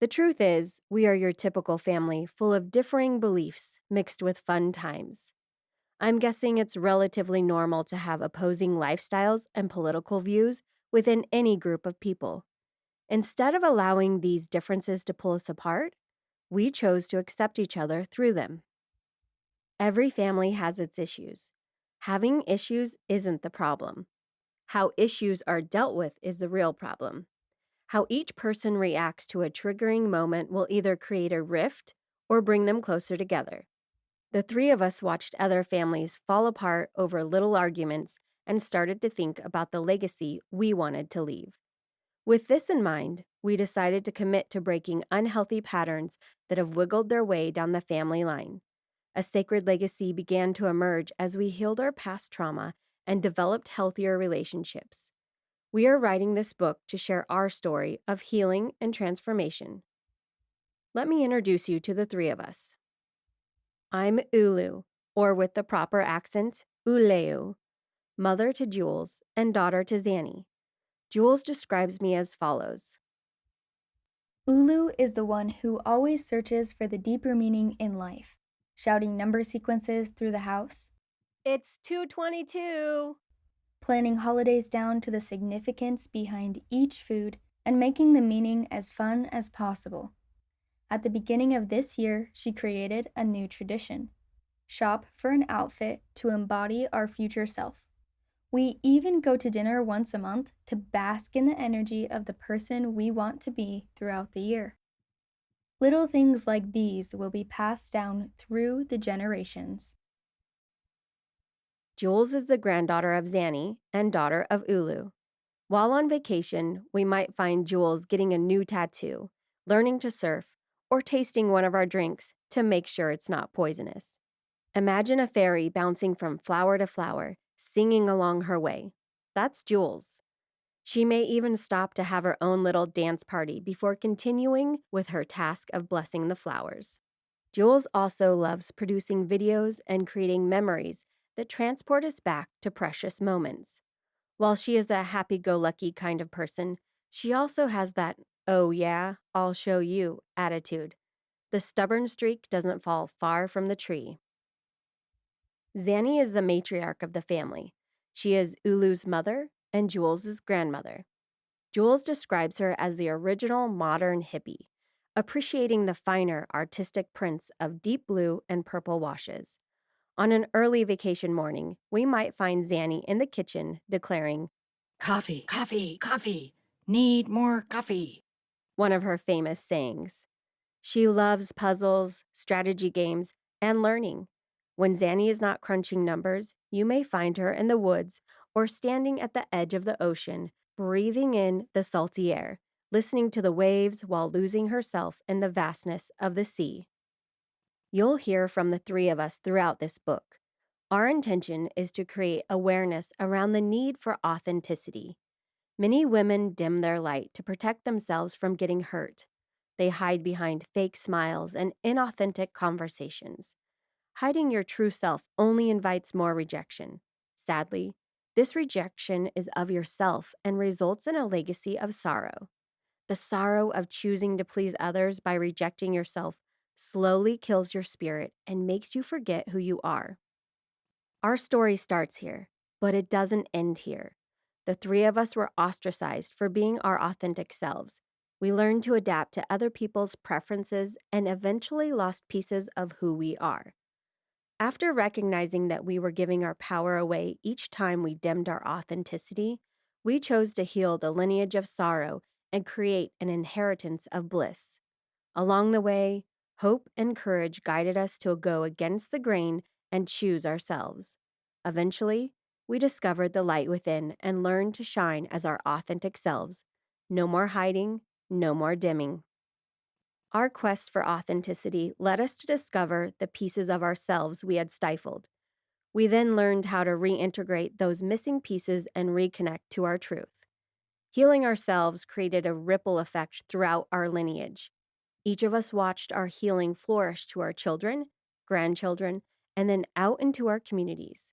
The truth is, we are your typical family full of differing beliefs mixed with fun times. I'm guessing it's relatively normal to have opposing lifestyles and political views within any group of people. Instead of allowing these differences to pull us apart, we chose to accept each other through them. Every family has its issues. Having issues isn't the problem. How issues are dealt with is the real problem. How each person reacts to a triggering moment will either create a rift or bring them closer together. The three of us watched other families fall apart over little arguments and started to think about the legacy we wanted to leave. With this in mind, we decided to commit to breaking unhealthy patterns that have wiggled their way down the family line. A sacred legacy began to emerge as we healed our past trauma and developed healthier relationships. We are writing this book to share our story of healing and transformation. Let me introduce you to the three of us. I'm Ulu, or with the proper accent, Uleu, mother to Jules and daughter to Zanny. Jules describes me as follows. Ulu is the one who always searches for the deeper meaning in life, shouting number sequences through the house, It's 222. planning holidays down to the significance behind each food, and making the meaning as fun as possible. At the beginning of this year, she created a new tradition: shop for an outfit to embody our future self. We even go to dinner once a month to bask in the energy of the person we want to be throughout the year. Little things like these will be passed down through the generations. Jules is the granddaughter of Zanny and daughter of Ulu. While on vacation, we might find Jules getting a new tattoo, learning to surf, or tasting one of our drinks to make sure it's not poisonous. Imagine a fairy bouncing from flower to flower, singing along her way. That's Jules. She may even stop to have her own little dance party before continuing with her task of blessing the flowers. Jules also loves producing videos and creating memories that transport us back to precious moments. While she is a happy-go-lucky kind of person, she also has that, "oh yeah, I'll show you" attitude. The stubborn streak doesn't fall far from the tree. Zanny is the matriarch of the family. She is Ulu's mother and Jules' grandmother. Jules describes her as the original modern hippie, appreciating the finer artistic prints of deep blue and purple washes. On an early vacation morning, we might find Zanny in the kitchen declaring, "Coffee, coffee, coffee. Need more coffee." one of her famous sayings. She loves puzzles, strategy games, and learning. When Zanny is not crunching numbers, you may find her in the woods or standing at the edge of the ocean, breathing in the salty air, listening to the waves while losing herself in the vastness of the sea. You'll hear from the three of us throughout this book. Our intention is to create awareness around the need for authenticity. Many women dim their light to protect themselves from getting hurt. They hide behind fake smiles and inauthentic conversations. Hiding your true self only invites more rejection. Sadly, this rejection is of yourself and results in a legacy of sorrow. The sorrow of choosing to please others by rejecting yourself slowly kills your spirit and makes you forget who you are. Our story starts here, but it doesn't end here. The three of us were ostracized for being our authentic selves. We learned to adapt to other people's preferences and eventually lost pieces of who we are. After recognizing that we were giving our power away each time we dimmed our authenticity, we chose to heal the lineage of sorrow and create an inheritance of bliss. Along the way, hope and courage guided us to go against the grain and choose ourselves. Eventually, we discovered the light within and learned to shine as our authentic selves. No more hiding, no more dimming. Our quest for authenticity led us to discover the pieces of ourselves we had stifled. We then learned how to reintegrate those missing pieces and reconnect to our truth. Healing ourselves created a ripple effect throughout our lineage. Each of us watched our healing flourish to our children, grandchildren, and then out into our communities.